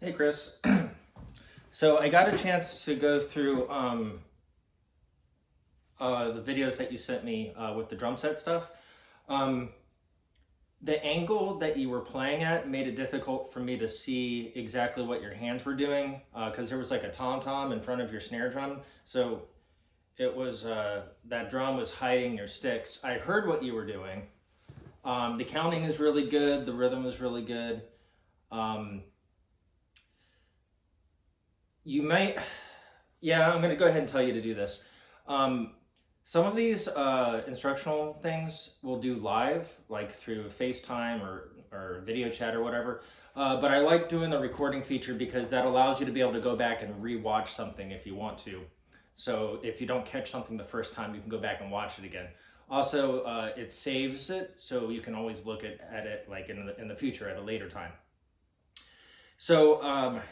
Hey, Chris. So I got a chance to go through the videos that you sent me with the drum set stuff. The angle that you were playing at made it difficult for me to see exactly what your hands were doing because there was like a tom-tom in front of your snare drum. So it was, that drum was hiding your sticks. I heard what you were doing. The counting is really good. The rhythm is really good. You might, yeah, I'm going to go ahead and tell you to do this. Some of these instructional things we'll do live, like through FaceTime or video chat or whatever. But I like doing the recording feature because that allows you to be able to go back and re-watch something if you want to. So if you don't catch something the first time, you can go back and watch it again. Also, it saves it, so you can always look at it like in the future at a later time. So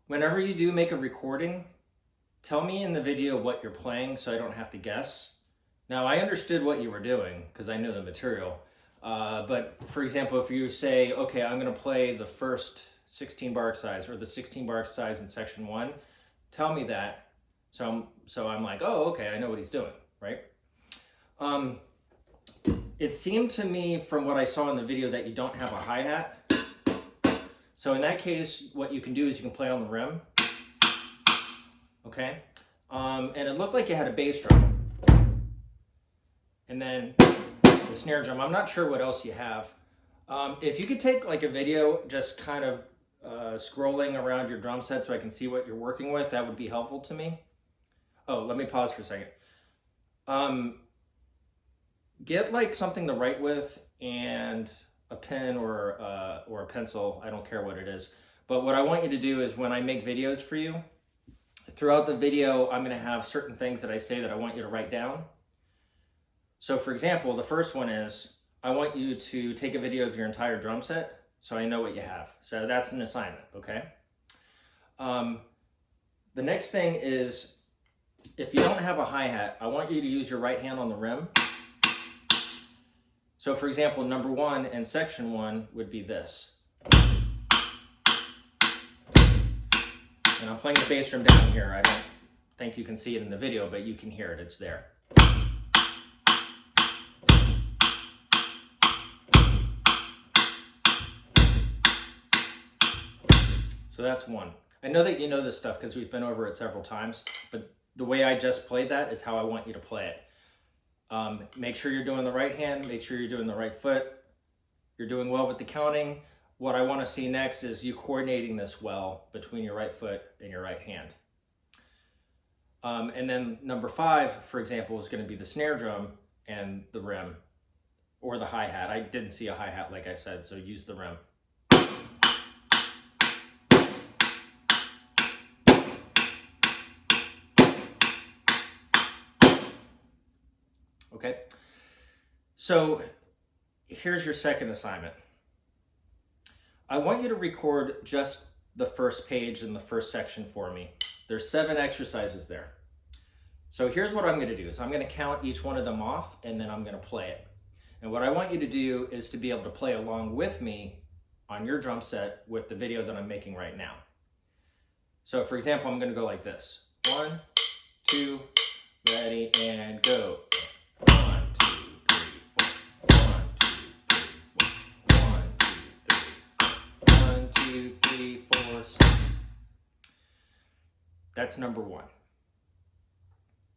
whenever you do make a recording, tell me in the video what you're playing so I don't have to guess. Now, I understood what you were doing because I know the material. But for example, if you say, okay, I'm going to play the first 16 bar exercise or the 16 bar exercise in section 1, tell me that. So I'm like, oh, okay, I know what he's doing, right? It seemed to me from what I saw in the video that you don't have a hi-hat. So in that case, what you can do is you can play on the rim. Okay, and it looked like you had a bass drum, and then the snare drum. I'm not sure what else you have. If you could take like a video, just kind of scrolling around your drum set so I can see what you're working with, that would be helpful to me. Oh, let me pause for a second. Get like something to write with and a pen or a pencil. I don't care what it is. But what I want you to do is when I make videos for you, throughout the video, I'm going to have certain things that I say that I want you to write down. So for example, the first one is, I want you to take a video of your entire drum set so I know what you have. So that's an assignment, okay? The next thing is, if you don't have a hi-hat, I want you to use your right hand on the rim. So for example, number 1 in section 1 would be this. And I'm playing the bass drum down here. I don't think you can see it in the video, but you can hear it, it's there. So that's 1. I know that you know this stuff because we've been over it several times, but the way I just played that is how I want you to play it. Make sure you're doing the right hand, make sure you're doing the right foot. You're doing well with the counting. What I want to see next is you coordinating this well between your right foot and your right hand. And then number 5, for example, is going to be the snare drum and the rim, or the hi-hat. I didn't see a hi-hat like I said, so use the rim. Okay, so here's your second assignment. I want you to record just the first page in the first section for me. There's 7 exercises there. So here's what I'm going to do is I'm going to count each one of them off and then I'm going to play it. And what I want you to do is to be able to play along with me on your drum set with the video that I'm making right now. So for example, I'm going to go like this. 1, 2, ready, and go. 1, 2, 3, 4. 1, 2, 3, 4. 1, 2, 3, 4. 1, 2, 3, 4, stop. That's number 1.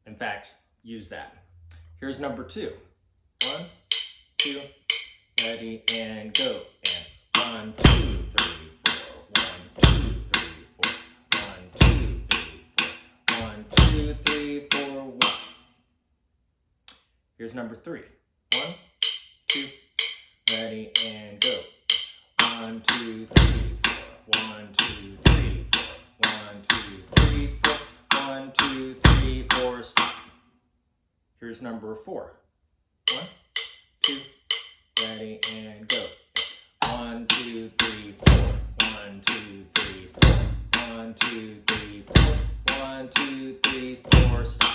In fact, use that. Here's number 2. 1, 2, ready, and go. And 1, 2, 3, 4. 1, 2, 3, 4. 1, 2, 3, 4. 1, 2, 3, 4, 1. Here's number 3. 1, 2, ready, and go. 1, 2, 3, 4. 1, 2, 3, 4. 1, 2, 3, 4. 1, 2, 3, 4, stop. Here's number 4. 1, 2, ready, and go. 1, 2, 3, 4. 1, 2, 3, 4. 1, 2, 3, 4. 1, 2, 3, 4, stop.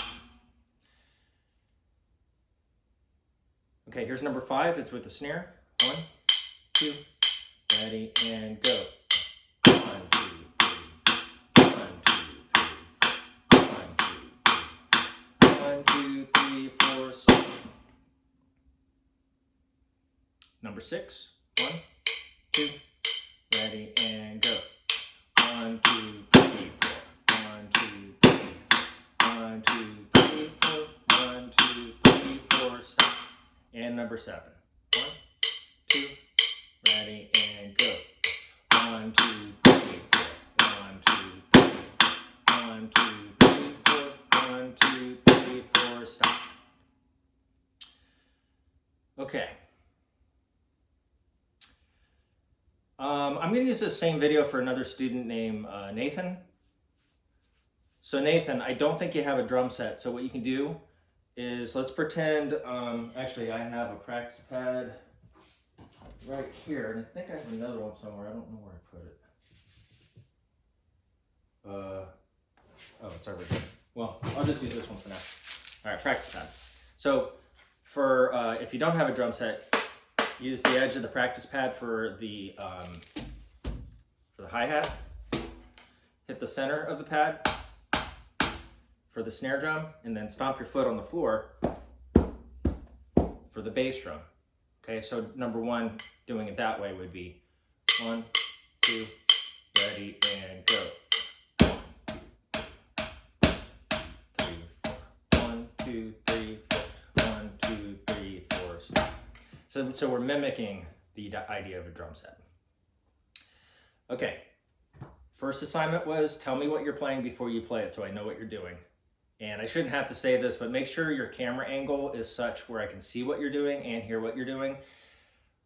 Okay, here's number 5. It's with the snare. 1, 2, ready, and go. 1, 2, 3, 1, 2, 3, 1, 2, 3, 4, stop. Number 6, 1, 2, ready, and go. 1, 2, 3, 4, 1, 2, 3, 4, 1, 2, 3, 4, 1, 2, 3, 4, stop. And number 7, 1, 2, ready, and go. 1, 2, 3, 4, 1, 2, 3, 4, 1, 2, 3, 4, 1, 2, 3, 4, stop. Okay. I'm going to use this same video for another student named Nathan. So Nathan, I don't think you have a drum set. So what you can do is, let's pretend, actually I have a practice pad right here. And I think I have another one somewhere. I don't know where I put it. Oh, it's over here. Well, I'll just use this one for now. All right, practice pad. So for, if you don't have a drum set, use the edge of the practice pad for the hi-hat. Hit the center of the pad for the snare drum, and then stomp your foot on the floor for the bass drum. Okay, so number 1, doing it that way would be 1, 2, ready, and go. 3, 4. 1, 2, 3, 4. 1, 2, 3, 4. Stop. So we're mimicking the idea of a drum set. Okay, first assignment was tell me what you're playing before you play it so I know what you're doing. And I shouldn't have to say this, but make sure your camera angle is such where I can see what you're doing and hear what you're doing.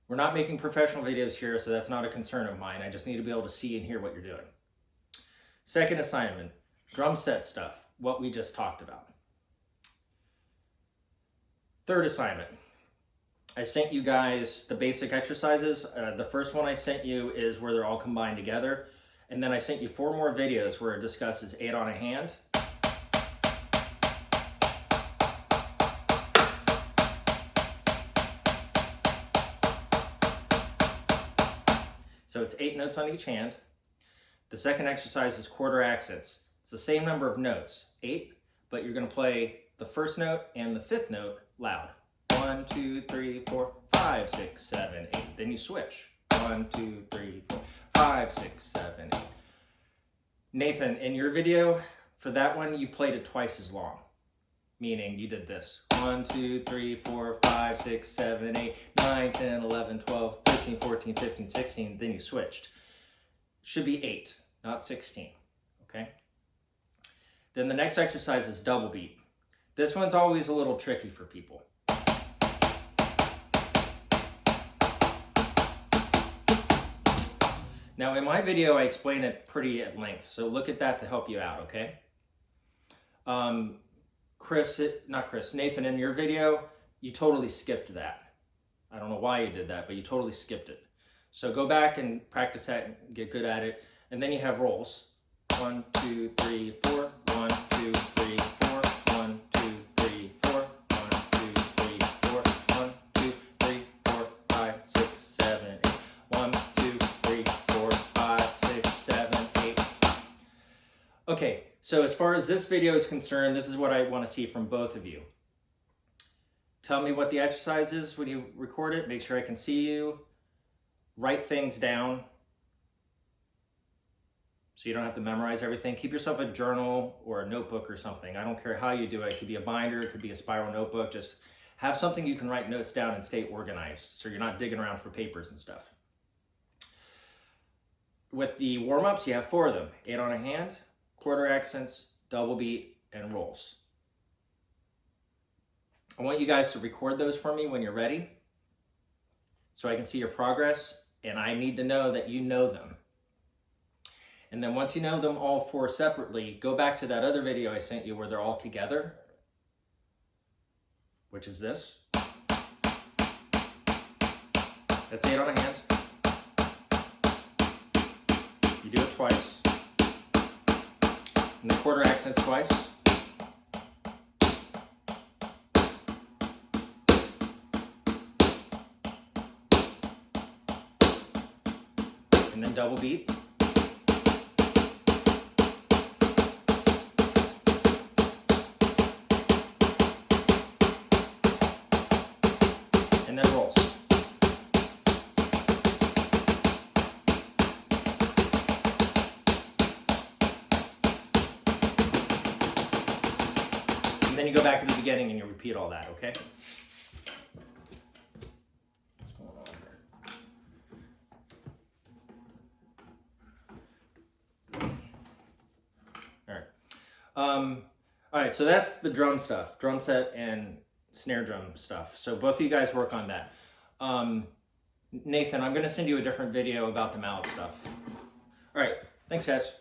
We're not making professional videos here, so that's not a concern of mine. I just need to be able to see and hear what you're doing. Second assignment, drum set stuff, what we just talked about. Third assignment, I sent you guys the basic exercises. The first one I sent you is where they're all combined together. And then I sent you 4 more videos where it discusses 8 on a hand, so it's 8 notes on each hand. The second exercise is quarter accents. It's the same number of notes, 8, but you're going to play the first note and the 5th note loud. 1, 2, 3, 4, 5, 6, 7, 8. Then you switch. 1, 2, 3, 4, 5, 6, 7, 8. Nathan, in your video, for that one, you played it twice as long. Meaning you did this. 1, 2, 3, 4, 5, 6, 7, 8, 9, 10, 11, 12, 13, 14, 15, 16. Then you switched. Should be 8, not 16. Okay? Then the next exercise is double beat. This one's always a little tricky for people. Now in my video, I explain it pretty at length, so look at that to help you out, okay? Nathan, in your video, you totally skipped that. I don't know why you did that, but you totally skipped it. So go back and practice that and get good at it. And then you have rolls. 1, 2, 3, 4, 1, 2, 3, 4, 1, 2, 3, 4, 1, 2, 3, 4, 1, 2, 3, 4, 5, 6, 7, 8. 1, 2, 3, 4, 5, 6, 7, 8. Stop. Okay, so as far as this video is concerned, this is what I want to see from both of you. Tell me what the exercise is when you record it. Make sure I can see you. Write things down so you don't have to memorize everything. Keep yourself a journal or a notebook or something. I don't care how you do it. It could be a binder, it could be a spiral notebook. Just have something you can write notes down and stay organized so you're not digging around for papers and stuff. With the warm-ups, you have 4 of them. 8 on a hand, quarter accents, double beat, and rolls. I want you guys to record those for me when you're ready so I can see your progress, and I need to know that you know them. And then once you know them all 4 separately, go back to that other video I sent you where they're all together, which is this. That's 8 on a hand. You do it twice. And the quarter accents twice. and then double beat. And then rolls. And then you go back to the beginning and you repeat all that, okay? What's going on here? All right, so that's the drum stuff, drum set and snare drum stuff. So both of you guys work on that. Nathan, I'm gonna send you a different video about the mallet stuff. All right, thanks guys.